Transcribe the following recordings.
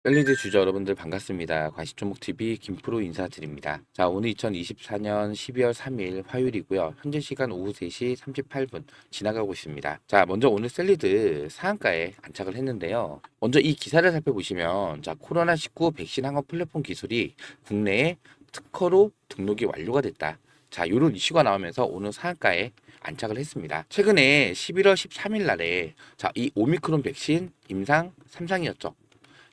셀리드 주주 여러분들 반갑습니다. 과시종목TV 김프로 인사드립니다. 자, 오늘 2024년 12월 3일 화요일이고요. 현재 시간 오후 3시 38분 지나가고 있습니다. 자, 먼저 오늘 셀리드 상한가에 안착을 했는데요. 먼저 이 기사를 살펴보시면 자, 코로나19 백신 항원 플랫폼 기술이 국내에 특허로 등록이 완료가 됐다. 자, 요런 이슈가 나오면서 오늘 상한가에 안착을 했습니다. 최근에 11월 13일 날에 자, 이 오미크론 백신 임상 3상이었죠.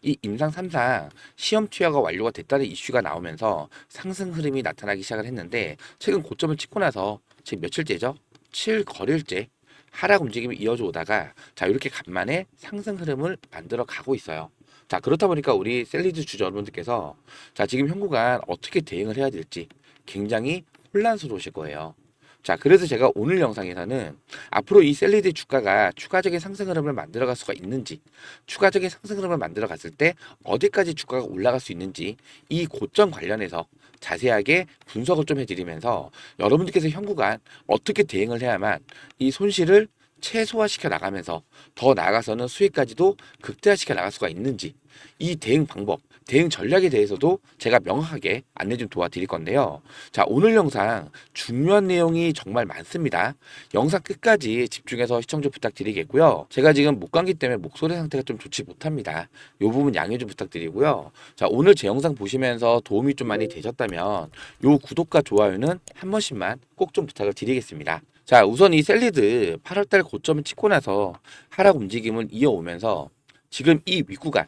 이 임상 3상 시험 투여가 완료가 됐다는 이슈가 나오면서 상승 흐름이 나타나기 시작을 했는데 최근 고점을 찍고 나서 지금 며칠째죠? 7거래일째 하락 움직임이 이어져 오다가 자 이렇게 간만에 상승 흐름을 만들어 가고 있어요. 자 그렇다 보니까 우리 셀리드 주주 여러분들께서 자 지금 현 구간 어떻게 대응을 해야 될지 굉장히 혼란스러우실 거예요. 자, 그래서 제가 오늘 영상에서는 앞으로 이 셀리드 주가가 추가적인 상승 흐름을 만들어갈 수가 있는지, 추가적인 상승 흐름을 만들어 갔을 때 어디까지 주가가 올라갈 수 있는지 이 고점 관련해서 자세하게 분석을 좀 해드리면서 여러분들께서 현 구간 어떻게 대응을 해야만 이 손실을 최소화시켜 나가면서 더 나아가서는 수익까지도 극대화시켜 나갈 수가 있는지 이 대응 방법, 대응 전략에 대해서도 제가 명확하게 안내 좀 도와드릴 건데요. 자, 오늘 영상 중요한 내용이 정말 많습니다. 영상 끝까지 집중해서 시청 좀 부탁드리겠고요. 제가 지금 목감기 때문에 목소리 상태가 좀 좋지 못합니다. 이 부분 양해 좀 부탁드리고요. 자, 오늘 제 영상 보시면서 도움이 좀 많이 되셨다면 요 구독과 좋아요는 한 번씩만 꼭 좀 부탁을 드리겠습니다. 자, 우선 이 셀리드 8월달 고점을 찍고 나서 하락 움직임을 이어오면서 지금 이 윗구간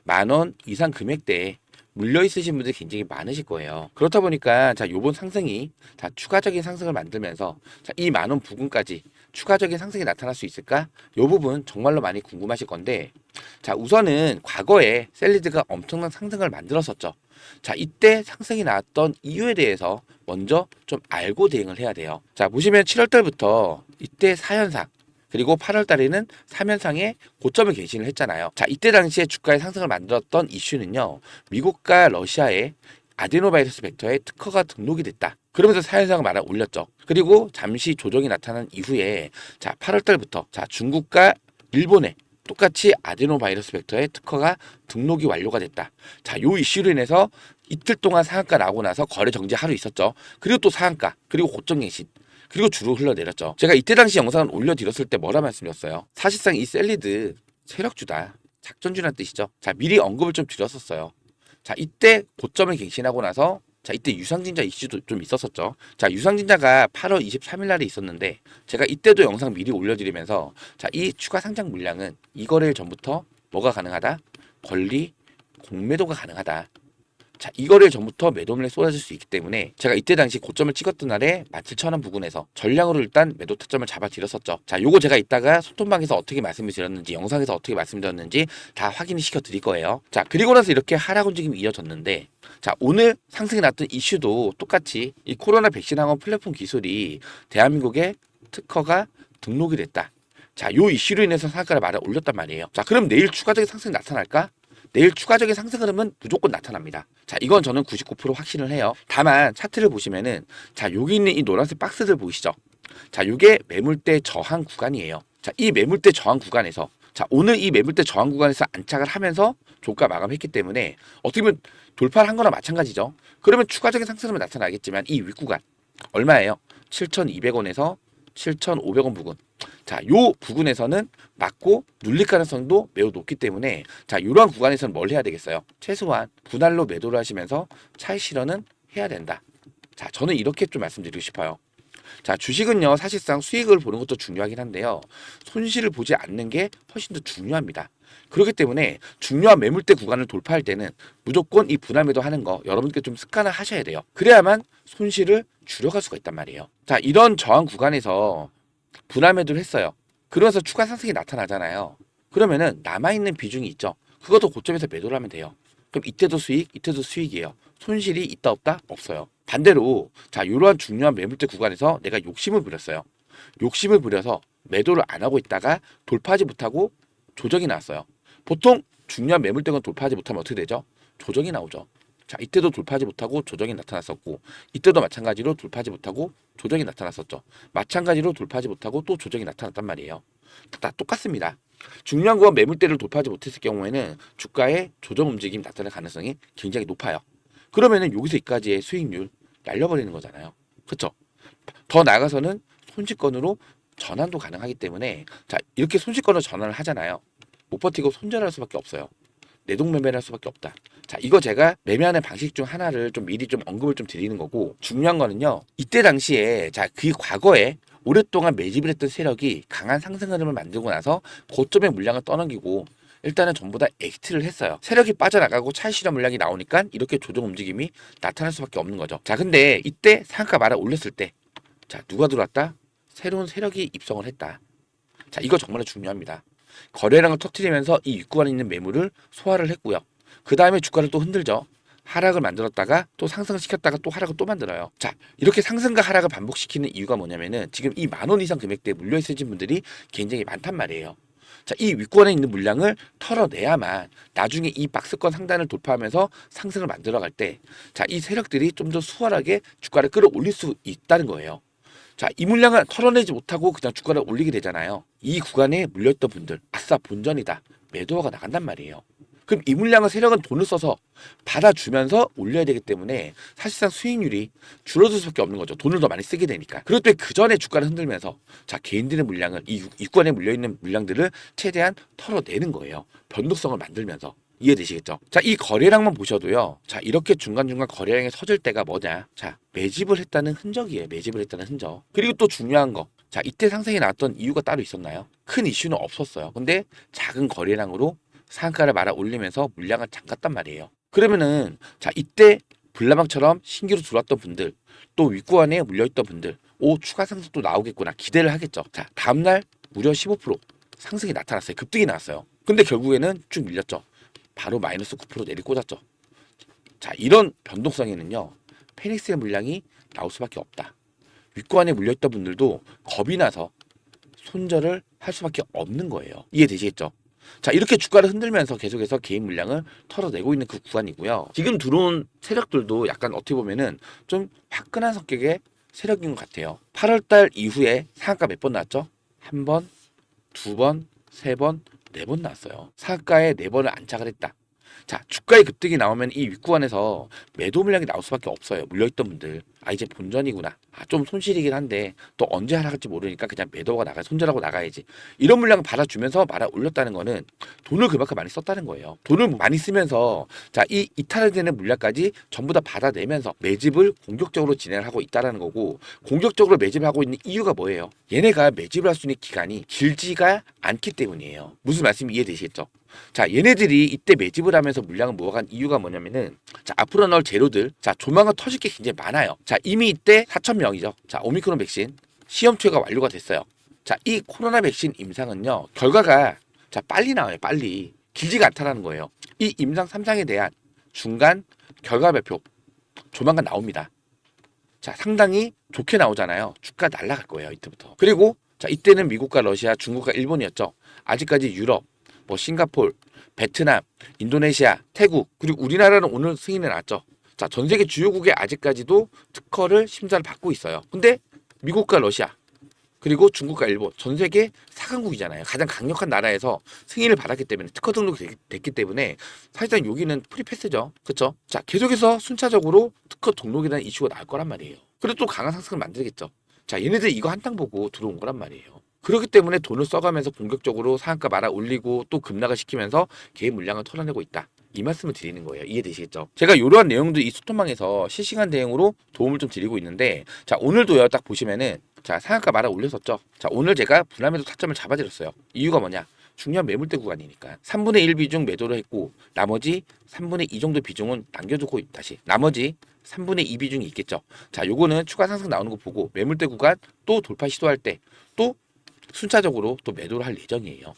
10,000원 이상 금액대에 물려 있으신 분들이 굉장히 많으실 거예요. 그렇다 보니까 자 요번 상승이 자 추가적인 상승을 만들면서 자이 10,000원 부근까지 추가적인 상승이 나타날 수 있을까? 요 부분 정말로 많이 궁금하실 건데 자 우선은 과거에 셀리드가 엄청난 상승을 만들었었죠. 자 이때 상승이 나왔던 이유에 대해서 먼저 좀 알고 대응을 해야 돼요. 자 보시면 7월 달부터 이때 4현상 그리고 8월 달에는 3연상의 고점을 개신을 했잖아요. 자, 이때 당시에 주가의 상승을 만들었던 이슈는요. 미국과 러시아의 아데노바이러스 벡터에 특허가 등록이 됐다. 그러면서 4연상을 말아 올렸죠. 그리고 잠시 조정이 나타난 이후에 자, 8월 달부터 자, 중국과 일본에 똑같이 아데노바이러스 벡터에 특허가 등록이 완료가 됐다. 자, 요 이슈로 인해서 이틀 동안 상한가 나오고 나서 거래 정지 하루 있었죠. 그리고 또 상한가, 그리고 고점 갱신. 그리고 주로 흘러내렸죠. 제가 이때 당시 영상을 올려드렸을 때 뭐라 말씀드렸어요? 사실상 이 셀리드 세력주다. 작전주란 뜻이죠. 자, 미리 언급을 좀 드렸었어요. 자, 이때 고점을 갱신하고 나서 자, 이때 유상증자 이슈도 좀 있었었죠. 자, 유상증자가 8월 23일 날에 있었는데 제가 이때도 영상 미리 올려드리면서 자, 이 추가 상장 물량은 이 거래일 전부터 뭐가 가능하다? 권리 공매도가 가능하다. 자, 이거를 전부터 매도물에 쏟아질 수 있기 때문에 제가 이때 당시 고점을 찍었던 날에 17,000원 부근에서 전량으로 일단 매도 타점을 잡아드렸었죠. 자, 요거 제가 이따가 소통방에서 어떻게 말씀을 드렸는지 영상에서 어떻게 말씀드렸는지 다 확인을 시켜 드릴 거예요. 자, 그리고 나서 이렇게 하락 움직임이 이어졌는데 자, 오늘 상승이 났던 이슈도 똑같이 이 코로나 백신 항원 플랫폼 기술이 대한민국에 특허가 등록이 됐다. 자, 요 이슈로 인해서 상한가를 말아 올렸단 말이에요. 자, 그럼 내일 추가적인 상승이 나타날까? 내일 추가적인 상승 흐름은 무조건 나타납니다. 자, 이건 저는 99% 확신을 해요. 다만 차트를 보시면은 자, 여기 있는 이 노란색 박스들 보이시죠? 자, 요게 매물대 저항 구간이에요. 자, 이 매물대 저항 구간에서 자, 오늘 이 매물대 저항 구간에서 안착을 하면서 조가 마감했기 때문에 어떻게 보면 돌파를 한 거나 마찬가지죠. 그러면 추가적인 상승은 나타나겠지만 이 윗구간 얼마예요? 7,200원에서 7,500원 부근. 자, 요 부근에서는 맞고 눌릴 가능성도 매우 높기 때문에 자, 이러한 구간에서는 뭘 해야 되겠어요? 최소한 분할로 매도를 하시면서 차익 실현은 해야 된다. 자, 저는 이렇게 좀 말씀드리고 싶어요. 자, 주식은요, 사실상 수익을 보는 것도 중요하긴 한데요. 손실을 보지 않는 게 훨씬 더 중요합니다. 그렇기 때문에 중요한 매물대 구간을 돌파할 때는 무조건 이 분할 매도 하는 거 여러분께 좀 습관을 하셔야 돼요. 그래야만 손실을 줄여갈 수가 있단 말이에요. 자, 이런 저항 구간에서 분할 매도를 했어요. 그러면서 추가 상승이 나타나잖아요. 그러면은 남아있는 비중이 있죠. 그것도 고점에서 매도를 하면 돼요. 그럼 이때도 수익, 이때도 수익이에요. 손실이 있다 없다? 없어요. 반대로 자 이러한 중요한 매물대 구간에서 내가 욕심을 부렸어요. 욕심을 부려서 매도를 안 하고 있다가 돌파하지 못하고 조정이 나왔어요. 보통 중요한 매물대가 돌파하지 못하면 어떻게 되죠? 조정이 나오죠. 자 이때도 돌파하지 못하고 조정이 나타났었고 이때도 마찬가지로 돌파하지 못하고 조정이 나타났었죠. 마찬가지로 돌파하지 못하고 또 조정이 나타났단 말이에요. 다 똑같습니다. 중요한 건 매물대를 돌파하지 못했을 경우에는 주가의 조정 움직임이 나타날 가능성이 굉장히 높아요. 그러면은 여기서 여기까지의 수익률 날려버리는 거잖아요. 그렇죠? 더 나아가서는 손실권으로 전환도 가능하기 때문에 자 이렇게 손실권으로 전환을 하잖아요. 못 버티고 손절할 수밖에 없어요. 내동매매를 할 수밖에 없다. 자 이거 제가 매매하는 방식 중 하나를 좀 미리 좀 언급을 좀 드리는 거고 중요한 거는요. 이때 당시에 자 그 과거에 오랫동안 매집을 했던 세력이 강한 상승 흐름을 만들고 나서 고점의 물량을 떠넘기고 일단은 전부 다 엑스트를 했어요. 세력이 빠져나가고 차익 실현 물량이 나오니까 이렇게 조정 움직임이 나타날 수밖에 없는 거죠. 자 근데 이때 상한가 말아 올렸을 때 자 누가 들어왔다? 새로운 세력이 입성을 했다. 자 이거 정말 중요합니다. 거래량을 터뜨리면서 이 윗구간에 있는 매물을 소화를 했고요. 그 다음에 주가를 또 흔들죠. 하락을 만들었다가 또 상승을 시켰다가 또 하락을 또 만들어요. 자 이렇게 상승과 하락을 반복시키는 이유가 뭐냐면은 지금 이 10,000원 이상 금액대에 물려 있으신 분들이 굉장히 많단 말이에요. 자, 이 윗구간에 있는 물량을 털어내야만 나중에 이 박스권 상단을 돌파하면서 상승을 만들어갈 때, 자, 이 세력들이 좀 더 수월하게 주가를 끌어올릴 수 있다는 거예요. 자, 이 물량을 털어내지 못하고 그냥 주가를 올리게 되잖아요. 이 구간에 물려있던 분들, 아싸 본전이다. 매도가 나간단 말이에요. 그럼 이 물량을 세력은 돈을 써서 받아주면서 올려야 되기 때문에 사실상 수익률이 줄어들 수밖에 없는 거죠. 돈을 더 많이 쓰게 되니까. 그리고 또 그 전에 주가를 흔들면서 자 개인들의 물량을 이 이권에 물려있는 물량들을 최대한 털어내는 거예요. 변동성을 만들면서. 이해되시겠죠? 자, 이 거래량만 보셔도요. 자, 이렇게 중간중간 거래량이 서질 때가 뭐냐? 자, 매집을 했다는 흔적이에요. 매집을 했다는 흔적. 그리고 또 중요한 거. 자, 이때 상승이 나왔던 이유가 따로 있었나요? 큰 이슈는 없었어요. 근데 작은 거래량으로 상한가를 말아 올리면서 물량을 잠갔단 말이에요. 그러면은 자, 이때 불나방처럼 신규로 들어왔던 분들, 또 윗구간에 물려있던 분들, 오, 추가 상승 또 나오겠구나. 기대를 하겠죠. 자, 다음날 무려 15% 상승이 나타났어요. 급등이 나왔어요. 근데 결국에는 쭉 밀렸죠. 바로 마이너스 9% 내리꽂았죠. 자, 이런 변동성에는요. 페닉스의 물량이 나올 수밖에 없다. 윗구간에 물려있던 분들도 겁이 나서 손절을 할 수밖에 없는 거예요. 이해되시겠죠? 자, 이렇게 주가를 흔들면서 계속해서 개인 물량을 털어내고 있는 그 구간이고요. 지금 들어온 세력들도 약간 어떻게 보면은 좀 화끈한 성격의 세력인 것 같아요. 8월달 이후에 상한가 몇 번 나왔죠? 한 번, 두 번, 세 번, 네 번 나왔어요. 상한가에 네 번을 안착을 했다. 자, 주가의 급등이 나오면 이 윗구간에서 매도 물량이 나올 수밖에 없어요. 물려있던 분들. 아, 이제 본전이구나. 아, 좀 손실이긴 한데 또 언제 하락할지 모르니까 그냥 매도가 나가 손절하고 나가야지. 이런 물량을 받아주면서 말아 올렸다는 거는 돈을 그만큼 많이 썼다는 거예요. 돈을 많이 쓰면서 자, 이 이탈되는 물량까지 전부 다 받아내면서 매집을 공격적으로 진행을 하고 있다는 거고 공격적으로 매집을 하고 있는 이유가 뭐예요? 얘네가 매집을 할 수 있는 기간이 길지가 않기 때문이에요. 무슨 말씀이 이해되시겠죠? 자, 얘네들이 이때 매집을 하면서 물량을 모아간 이유가 뭐냐면은 자, 앞으로 나올 재료들 자, 조만간 터질 게 굉장히 많아요. 자, 이미 이때 4,000명이죠. 자, 오미크론 백신 시험 투여가 완료가 됐어요. 자, 이 코로나 백신 임상은요. 결과가 자, 빨리 나와요. 빨리. 길지가 않다라는 거예요. 이 임상 3상에 대한 중간 결과 발표 조만간 나옵니다. 자, 상당히 좋게 나오잖아요. 주가 날아갈 거예요. 이때부터. 그리고 자, 이때는 미국과 러시아, 중국과 일본이었죠. 아직까지 유럽 뭐 싱가폴, 베트남, 인도네시아, 태국 그리고 우리나라는 오늘 승인이 났죠. 자, 전 세계 주요국에 아직까지도 특허를 심사를 받고 있어요. 근데 미국과 러시아 그리고 중국과 일본 전 세계 4강국이잖아요. 가장 강력한 나라에서 승인을 받았기 때문에 특허 등록이 됐기 때문에 사실상 여기는 프리패스죠. 그렇죠? 자, 계속해서 순차적으로 특허 등록이라는 이슈가 나올 거란 말이에요. 그리고 또 강한 상승을 만들겠죠. 자, 얘네들 이거 한탕 보고 들어온 거란 말이에요. 그렇기 때문에 돈을 써가면서 본격적으로 상한가 말아 올리고 또 급락을 시키면서 개인 물량을 털어내고 있다. 이 말씀을 드리는 거예요. 이해되시겠죠? 제가 이러한 내용도 이 소통방에서 실시간 대응으로 도움을 좀 드리고 있는데 자, 오늘도요. 딱 보시면은 자, 상한가 말아 올렸었죠. 자, 오늘 제가 분할매도 타점을 잡아드렸어요. 이유가 뭐냐? 중요한 매물대 구간이니까 3분의 1 비중 매도를 했고 나머지 3분의 2 정도 비중은 남겨두고 다시 나머지 3분의 2 비중이 있겠죠. 자, 요거는 추가 상승 나오는 거 보고 매물대 구간 또 돌파 시도할 때 또 순차적으로 또 매도를 할 예정이에요.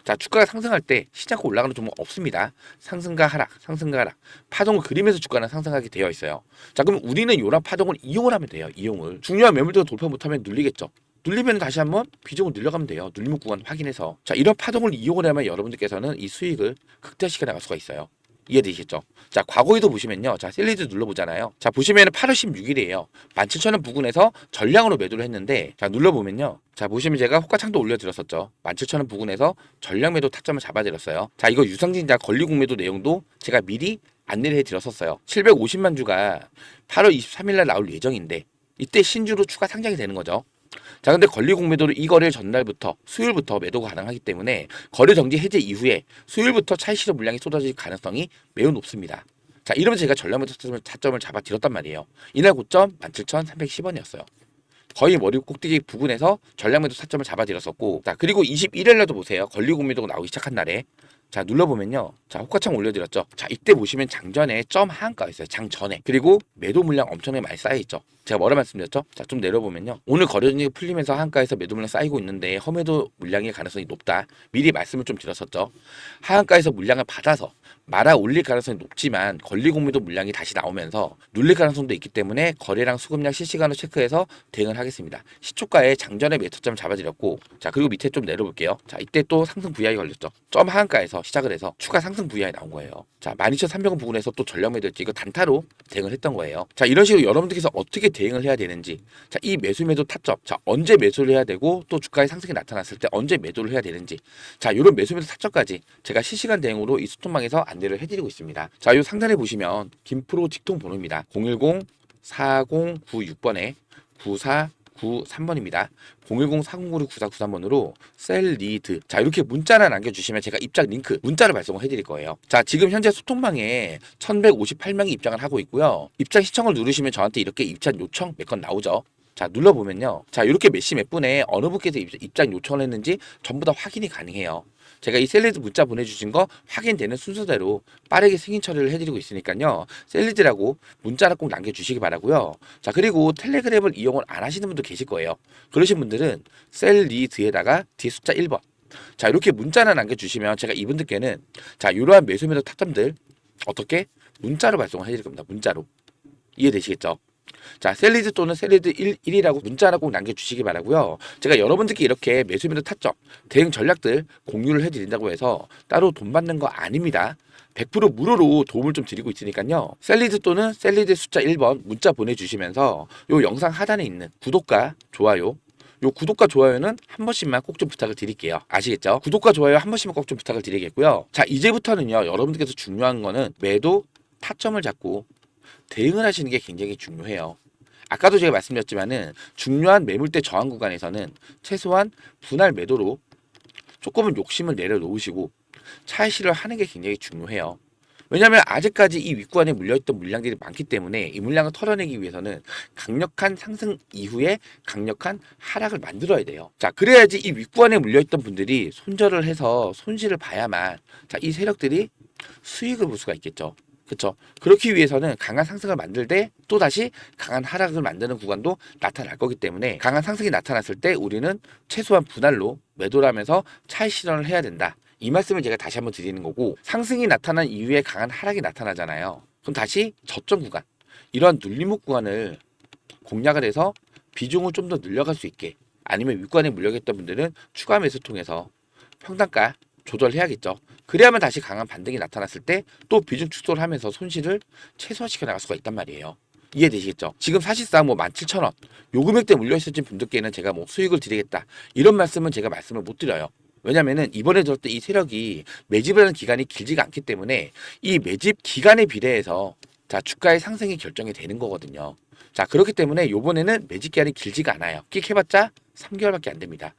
자, 주가가 상승할 때 시작과 올라가는 종목 없습니다. 상승과 하락, 상승과 하락. 파동을 그리면서 주가는 상승하게 되어 있어요. 자, 그럼 우리는 이런 파동을 이용을 하면 돼요. 이용을. 중요한 매물대가 돌파 못하면 눌리겠죠. 눌리면 다시 한번 비중을 늘려가면 돼요. 눌림목 구간 확인해서. 자, 이런 파동을 이용을 하면 여러분들께서는 이 수익을 극대화시켜 나갈 수가 있어요. 이해되시겠죠? 자, 과거에도 보시면요. 자, 셀리드 눌러보잖아요. 자, 보시면은 8월 16일이에요. 17,000원 부근에서 전량으로 매도를 했는데, 자, 눌러보면요. 자, 보시면 제가 호가창도 올려드렸었죠. 17,000원 부근에서 전량 매도 타점을 잡아드렸어요. 자, 이거 유상증자 권리공매도 내용도 제가 미리 안내를 해드렸었어요. 750만 주가 8월 23일 날 나올 예정인데, 이때 신주로 추가 상장이 되는 거죠. 자, 근데 권리공매도를 이 거래일 전날부터 수요일부터 매도가 가능하기 때문에 거래 정지 해제 이후에 수요일부터 차익 실현 물량이 쏟아질 가능성이 매우 높습니다. 자, 이러면 제가 전량 매도 타점을 잡아드렸단 말이에요. 이날 고점 17,310원이었어요. 거의 머리 꼭대기 부근에서 전량 매도 타점을 잡아드렸었고, 자, 그리고 21일 날도 보세요. 권리공매도가 나오기 시작한 날에 자, 눌러보면요. 자, 호가창 올려드렸죠. 자, 이때 보시면 장전에 점 하한가였어요. 장전에. 그리고 매도 물량 엄청나게 많이 쌓여있죠. 제가 뭐라 말씀드렸죠? 자, 좀 내려보면요. 오늘 거래량이 풀리면서 하한가에서 매도 물량 쌓이고 있는데 험매도 물량의 가능성이 높다. 미리 말씀을 좀 드렸었죠. 하한가에서 물량을 받아서 말아 올릴 가능성이 높지만 권리공매도 물량이 다시 나오면서 눌릴 가능성도 있기 때문에 거래량 수급량 실시간으로 체크해서 대응을 하겠습니다. 시초가에 장전의 매터점을 잡아드렸고, 자, 그리고 밑에 좀 내려볼게요. 자, 이때 또 상승 VI 걸렸죠. 점 하한가에서 시작을 해서 추가 상승 VI 나온 거예요. 자, 12,300원 부근에서 또 전량 매도했지. 이거 단타로 대응을 했던 거예요. 자, 이런 식으로 여러분들께서 어떻게 대응을 해야 되는지, 자, 이 매수 매도 타점, 자, 언제 매수를 해야 되고 또 주가의 상승이 나타났을 때 언제 매도를 해야 되는지, 자, 이런 매수 매도 타점까지 제가 실시간 대응으로 이 소통망에서 안내를 해드리고 있습니다. 자, 이 상단에 보시면 김프로 직통 번호입니다. 010-4096번에 9493번입니다. 010-4096-9493번으로 셀리드, 자, 이렇게 문자를 남겨주시면 제가 입장 링크 문자를 발송을 해드릴 거예요. 자, 지금 현재 소통방에 1158명이 입장을 하고 있고요. 입장 시청을 누르시면 저한테 이렇게 입장 요청 몇 건 나오죠. 자, 눌러보면요. 자, 이렇게 몇 시 몇 분에 어느 분께서 입장 요청을 했는지 전부 다 확인이 가능해요. 제가 이 셀리드 문자 보내주신 거 확인되는 순서대로 빠르게 승인 처리를 해드리고 있으니까요. 셀리드라고 문자를 꼭 남겨주시기 바라고요. 자, 그리고 텔레그램을 이용을 안 하시는 분도 계실 거예요. 그러신 분들은 셀리드에다가 뒤에 숫자 1번. 자, 이렇게 문자를 남겨주시면 제가 이분들께는 자, 이러한 매수 매도 타점들 어떻게 문자로 발송을 해드릴 겁니다. 문자로. 이해되시겠죠? 자, 셀리드 또는 셀리드 1이라고 문자를 꼭 남겨주시기 바라고요. 제가 여러분들께 이렇게 매수 매도 타점, 대응 전략들 공유를 해드린다고 해서 따로 돈 받는 거 아닙니다. 100% 무료로 도움을 좀 드리고 있으니까요. 셀리드 또는 셀리드 숫자 1번 문자 보내주시면서 요 영상 하단에 있는 구독과 좋아요, 요 구독과 좋아요는 한 번씩만 꼭 좀 부탁을 드릴게요. 아시겠죠? 구독과 좋아요 한 번씩만 꼭 좀 부탁을 드리겠고요. 자, 이제부터는요. 여러분들께서 중요한 거는 매도 타점을 잡고 대응을 하시는 게 굉장히 중요해요. 아까도 제가 말씀드렸지만은 중요한 매물대 저항 구간에서는 최소한 분할 매도로 조금은 욕심을 내려놓으시고 차익실을 하는 게 굉장히 중요해요. 왜냐하면 아직까지 이 윗구간에 물려있던 물량들이 많기 때문에 이 물량을 털어내기 위해서는 강력한 상승 이후에 강력한 하락을 만들어야 돼요. 자, 그래야지 이 윗구간에 물려있던 분들이 손절을 해서 손실을 봐야만 자, 이 세력들이 수익을 볼 수가 있겠죠. 그렇죠. 그렇기 위해서는 강한 상승을 만들 때 또다시 강한 하락을 만드는 구간도 나타날 거기 때문에 강한 상승이 나타났을 때 우리는 최소한 분할로 매도를 하면서 차익 실현을 해야 된다. 이 말씀을 제가 다시 한번 드리는 거고, 상승이 나타난 이후에 강한 하락이 나타나잖아요. 그럼 다시 저점 구간, 이러한 눌림목 구간을 공략을 해서 비중을 좀 더 늘려갈 수 있게, 아니면 윗구간에 물려있던 분들은 추가 매수 통해서 평단가 조절해야겠죠. 그래야만 다시 강한 반등이 나타났을 때 또 비중 축소를 하면서 손실을 최소화시켜 나갈 수가 있단 말이에요. 이해되시겠죠? 지금 사실상 뭐 17,000원 요 금액대 물려있으신 분들께는 제가 뭐 수익을 드리겠다 이런 말씀은 제가 말씀을 못 드려요. 왜냐면은 이번에 들었을 때 이 세력이 매집을 하는 기간이 길지가 않기 때문에 이 매집 기간에 비례해서 자, 주가의 상승이 결정이 되는 거거든요. 자, 그렇기 때문에 요번에는 매집 기간이 길지가 않아요. 끽 해봤자 3개월밖에 안 됩니다.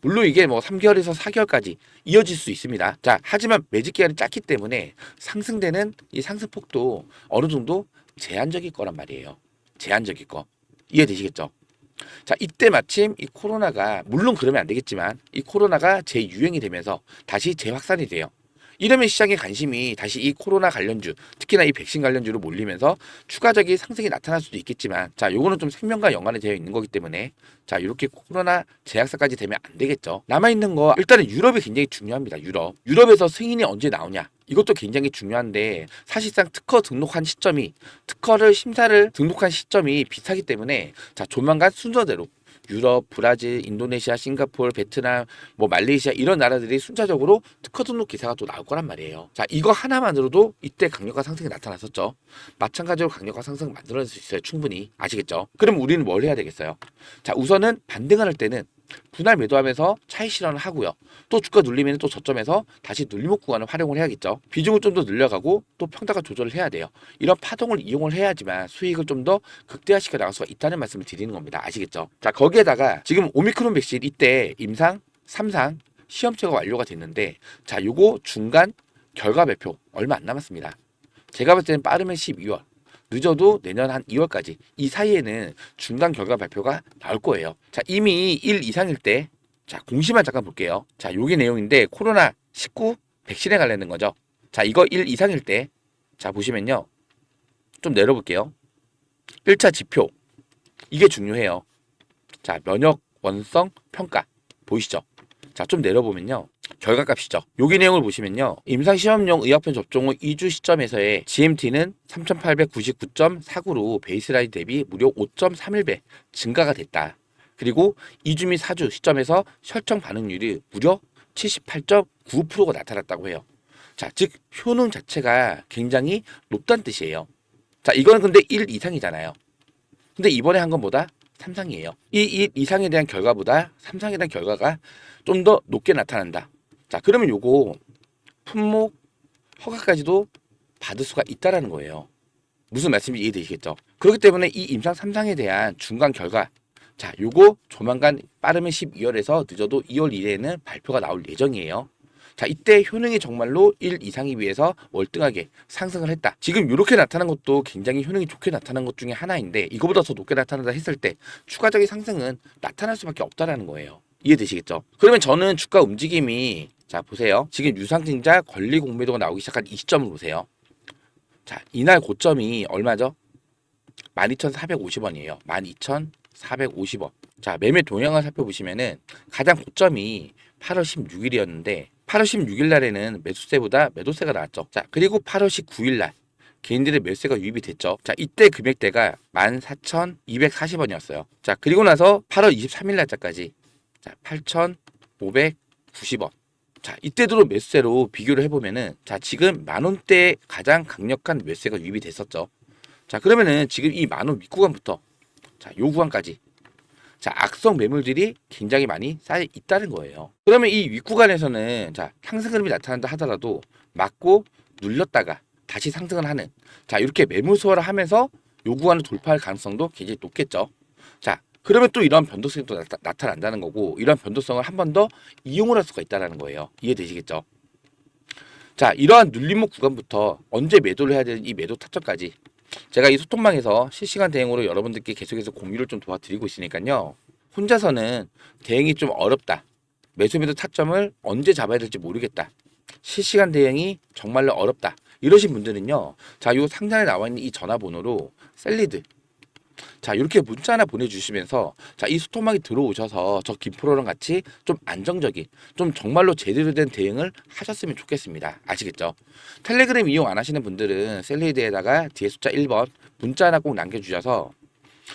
물론 이게 뭐 3개월에서 4개월까지 이어질 수 있습니다. 자, 하지만 매집 기간이 짧기 때문에 상승되는 이 상승폭도 어느 정도 제한적일 거란 말이에요. 제한적일 거. 이해되시겠죠? 자, 이때 마침 이 코로나가, 물론 그러면 안 되겠지만 이 코로나가 재유행이 되면서 다시 재확산이 돼요. 이러면 시장의 관심이 다시 이 코로나 관련주, 특히나 이 백신 관련주로 몰리면서 추가적인 상승이 나타날 수도 있겠지만, 자, 요거는 좀 생명과 연관이 되어 있는 거기 때문에 자, 이렇게 코로나 재확산까지 되면 안 되겠죠. 남아있는 거 일단은 유럽이 굉장히 중요합니다. 유럽에서 승인이 언제 나오냐, 이것도 굉장히 중요한데 사실상 특허 등록한 시점이, 특허를 심사를 등록한 시점이 비슷하기 때문에 자, 조만간 순서대로 유럽, 브라질, 인도네시아, 싱가포르, 베트남, 뭐 말레이시아 이런 나라들이 순차적으로 특허 등록 기사가 또 나올 거란 말이에요. 자, 이거 하나만으로도 이때 강력한 상승이 나타났었죠. 마찬가지로 강력한 상승을 만들어낼 수 있어요. 충분히. 아시겠죠? 그럼 우리는 뭘 해야 되겠어요? 자, 우선은 반등을 할 때는 분할 매도하면서 차익 실현을 하고요. 또 주가 눌리면 또 저점에서 다시 눌림목 구간을 활용을 해야겠죠. 비중을 좀 더 늘려가고 또 평가가 조절을 해야 돼요. 이런 파동을 이용을 해야지만 수익을 좀 더 극대화시켜 나갈 수가 있다는 말씀을 드리는 겁니다. 아시겠죠? 자, 거기에다가 지금 오미크론 백신 이때 임상, 3상 시험체가 완료가 됐는데, 자, 요거 중간 결과 발표 얼마 안 남았습니다. 제가 볼 때는 빠르면 12월, 늦어도 내년 한 2월까지 이 사이에는 중간 결과 발표가 나올 거예요. 자, 이미 1 이상일 때, 자, 공시만 잠깐 볼게요. 자, 요게 내용인데 코로나19 백신에 관련된 거죠. 자, 이거 1 이상일 때, 자, 보시면요. 좀 내려볼게요. 1차 지표. 이게 중요해요. 자, 면역 원성 평가. 보이시죠? 자, 좀 내려보면요. 결과값이죠. 여기 내용을 보시면요. 임상시험용 의약품 접종 후 2주 시점에서의 GMT는 3,899.49로 베이스라인 대비 무려 5.31배 증가가 됐다. 그리고 2주 및 4주 시점에서 혈청 반응률이 무려 78.9%가 나타났다고 해요. 자, 즉 효능 자체가 굉장히 높다는 뜻이에요. 자, 이거는 근데 1 이상이잖아요. 근데 이번에 한 건보다 3상이에요. 이 1 이상에 대한 결과보다 3상에 대한 결과가 좀 더 높게 나타난다. 자, 그러면 요거 품목 허가까지도 받을 수가 있다라는 거예요. 무슨 말씀인지 이해되시겠죠? 그렇기 때문에 이 임상 3상에 대한 중간 결과, 자, 요거 조만간 빠르면 12월에서 늦어도 2월 이내에는 발표가 나올 예정이에요. 자, 이때 효능이 정말로 1 이상에 비해서 월등하게 상승을 했다. 지금 이렇게 나타난 것도 굉장히 효능이 좋게 나타난 것 중에 하나인데, 이거보다 더 높게 나타난다 했을 때 추가적인 상승은 나타날 수밖에 없다라는 거예요. 이해되시겠죠? 그러면 저는 주가 움직임이, 자, 보세요. 지금 유상증자 권리 공매도가 나오기 시작한 이 시점을 보세요. 자, 이날 고점이 얼마죠? 12,450원이에요. 12,450원. 자, 매매 동향을 살펴보시면은 가장 고점이 8월 16일이었는데 8월 16일 날에는 매수세보다 매도세가 나왔죠. 자, 그리고 8월 19일 날 개인들의 매수세가 유입이 됐죠. 자, 이때 금액대가 14,240원이었어요. 자, 그리고 나서 8월 23일 날짜까지, 자, 8,590원. 자, 이때도 매수세로 비교를 해보면은, 자, 지금 만원대에 가장 강력한 매수세가 유입이 됐었죠. 자, 그러면은 지금 이 만원 윗구간부터, 자, 요 구간까지, 자, 악성 매물들이 굉장히 많이 쌓여 있다는 거예요. 그러면 이 윗구간에서는, 자, 상승 흐름이 나타난다 하더라도 맞고 눌렸다가 다시 상승을 하는, 자, 이렇게 매물 소화를 하면서 요 구간을 돌파할 가능성도 굉장히 높겠죠. 자, 그러면 또 이런 변동성이 또 나타난다는 거고, 이런 변동성을 한 번 더 이용을 할 수가 있다는 거예요. 이해되시겠죠? 자, 이러한 눌림목 구간부터 언제 매도를 해야 되는 이 매도 타점까지, 제가 이 소통방에서 실시간 대응으로 여러분들께 계속해서 공유를 좀 도와드리고 있으니까요. 혼자서는 대응이 좀 어렵다. 매수 매도 타점을 언제 잡아야 될지 모르겠다. 실시간 대응이 정말로 어렵다. 이러신 분들은요. 자, 요 상단에 나와 있는 이 전화번호로 셀리드, 자, 이렇게 문자 하나 보내주시면서, 자, 이 소통방에 들어오셔서 저 김프로랑 같이 좀 안정적인, 좀 정말로 제대로 된 대응을 하셨으면 좋겠습니다. 아시겠죠? 텔레그램 이용 안 하시는 분들은 셀리드에다가 뒤에 숫자 1번 문자 하나 꼭 남겨주셔서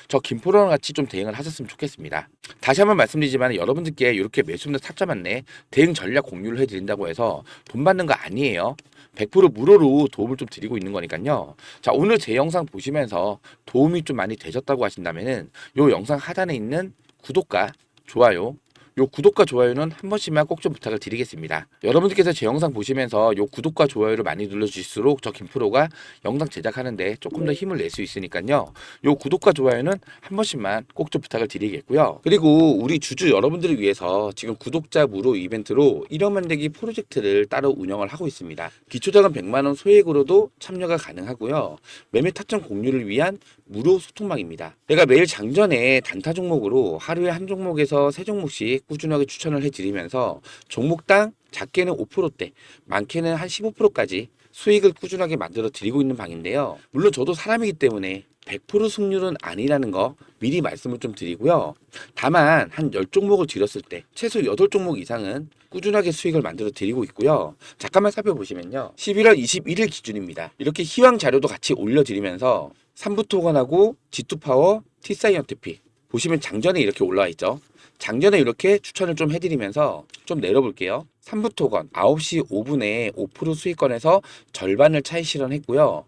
저 김프로랑 같이 좀 대응을 하셨으면 좋겠습니다. 다시 한번 말씀드리지만 여러분들께 이렇게 매수나 타점 안내 대응 전략 공유를 해드린다고 해서 돈 받는 거 아니에요. 100% 무료로 도움을 좀 드리고 있는 거니까요. 자, 오늘 제 영상 보시면서 도움이 좀 많이 되셨다고 하신다면은 요 영상 하단에 있는 구독과 좋아요, 요 구독과 좋아요는 한 번씩만 꼭 좀 부탁을 드리겠습니다. 여러분들께서 제 영상 보시면서 요 구독과 좋아요를 많이 눌러주실수록 저 김프로가 영상 제작하는데 조금 더 힘을 낼 수 있으니까요. 요 구독과 좋아요는 한 번씩만 꼭 좀 부탁을 드리겠고요. 그리고 우리 주주 여러분들을 위해서 지금 구독자 무료 이벤트로 1억 만들기 프로젝트를 따로 운영을 하고 있습니다. 기초자금 100만원 소액으로도 참여가 가능하고요. 매매 타점 공유를 위한 무료 소통방입니다. 내가 매일 장전에 단타 종목으로 하루에 한 종목에서 세 종목씩 꾸준하게 추천을 해드리면서 종목당 작게는 5%대, 많게는 한 15%까지 수익을 꾸준하게 만들어 드리고 있는 방인데요. 물론 저도 사람이기 때문에 100% 승률은 아니라는 거 미리 말씀을 좀 드리고요. 다만 한 10종목을 드렸을 때 최소 8종목 이상은 꾸준하게 수익을 만들어 드리고 있고요. 잠깐만 살펴보시면요. 11월 21일 기준입니다. 이렇게 희왕 자료도 같이 올려드리면서 삼부토건하고 G2파워, T사이언티픽 보시면 장전에 이렇게 올라와 있죠. 장전에 이렇게 추천을 좀 해드리면서 좀 내려볼게요. 3부 토건 9시 5분에 5% 수익권에서 절반을 차익 실현했고요.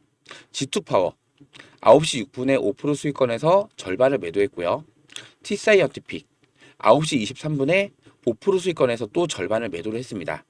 G2 파워 9시 6분에 5% 수익권에서 절반을 매도했고요. T사이언티픽 9시 23분에 5% 수익권에서 또 절반을 매도를 했습니다.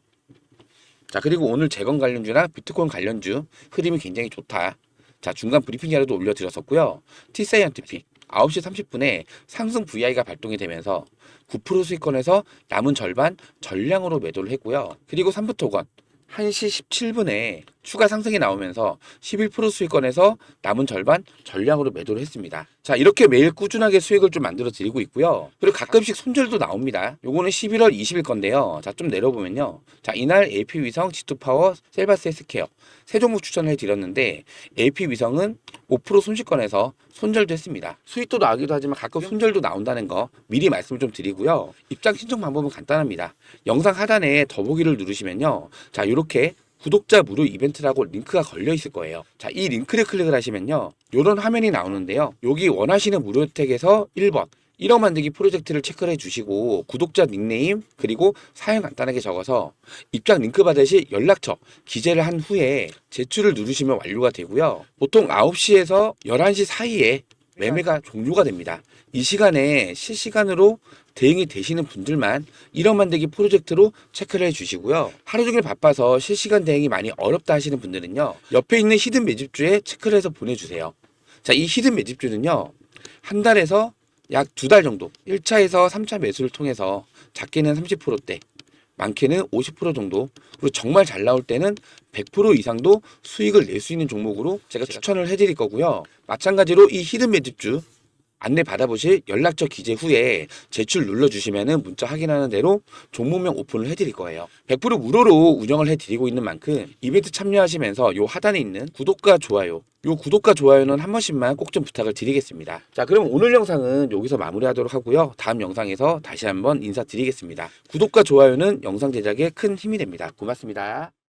자, 그리고 오늘 재건 관련주나 비트코인 관련주 흐름이 굉장히 좋다. 자, 중간 브리핑 자료도 올려드렸었고요. T사이언티픽 9시 30분에 상승 VI가 발동이 되면서 9% 수익권에서 남은 절반 전량으로 매도를 했고요. 그리고 3부 토건 1시 17분에 추가 상승이 나오면서 11% 수익권에서 남은 절반 전량으로 매도를 했습니다. 자, 이렇게 매일 꾸준하게 수익을 좀 만들어 드리고 있고요. 그리고 가끔씩 손절도 나옵니다. 요거는 11월 20일 건데요. 자, 좀 내려보면요. 자, 이날 AP위성, G2파워, 셀바스 헬스케어 세 종목 추천을 해드렸는데 AP위성은 5% 손실권에서 손절도 했습니다. 수익도 나오기도 하지만 가끔 손절도 나온다는 거 미리 말씀을 좀 드리고요. 입장 신청 방법은 간단합니다. 영상 하단에 더보기를 누르시면요. 자, 이렇게 구독자 무료 이벤트라고 링크가 걸려 있을 거예요. 자, 이 링크를 클릭을 하시면요. 이런 화면이 나오는데요. 여기 원하시는 무료 혜택에서 1번 1억 만들기 프로젝트를 체크를 해주시고 구독자 닉네임 그리고 사연 간단하게 적어서 입장 링크 받으실 연락처 기재를 한 후에 제출을 누르시면 완료가 되고요. 보통 9시에서 11시 사이에 매매가 종료가 됩니다. 이 시간에 실시간으로 대응이 되시는 분들만 1억 만들기 프로젝트로 체크를 해주시고요. 하루 종일 바빠서 실시간 대응이 많이 어렵다 하시는 분들은요. 옆에 있는 히든 매집주에 체크를 해서 보내주세요. 자, 이 히든 매집주는요. 한 달에서 약 2달 정도 1차에서 3차 매수를 통해서 작게는 30%대 많게는 50% 정도 그리고 정말 잘 나올 때는 100% 이상도 수익을 낼 수 있는 종목으로 제가 추천을 해드릴 거고요. 마찬가지로 이 히든 매집주 안내 받아보실 연락처 기재 후에 제출 눌러주시면 문자 확인하는 대로 종목명 오픈을 해드릴 거예요. 100% 무료로 운영을 해드리고 있는 만큼 이벤트 참여하시면서 요 하단에 있는 구독과 좋아요 요 구독과 좋아요는 한 번씩만 꼭 좀 부탁을 드리겠습니다. 자, 그럼 오늘 영상은 여기서 마무리하도록 하고요. 다음 영상에서 다시 한번 인사드리겠습니다. 구독과 좋아요는 영상 제작에 큰 힘이 됩니다. 고맙습니다.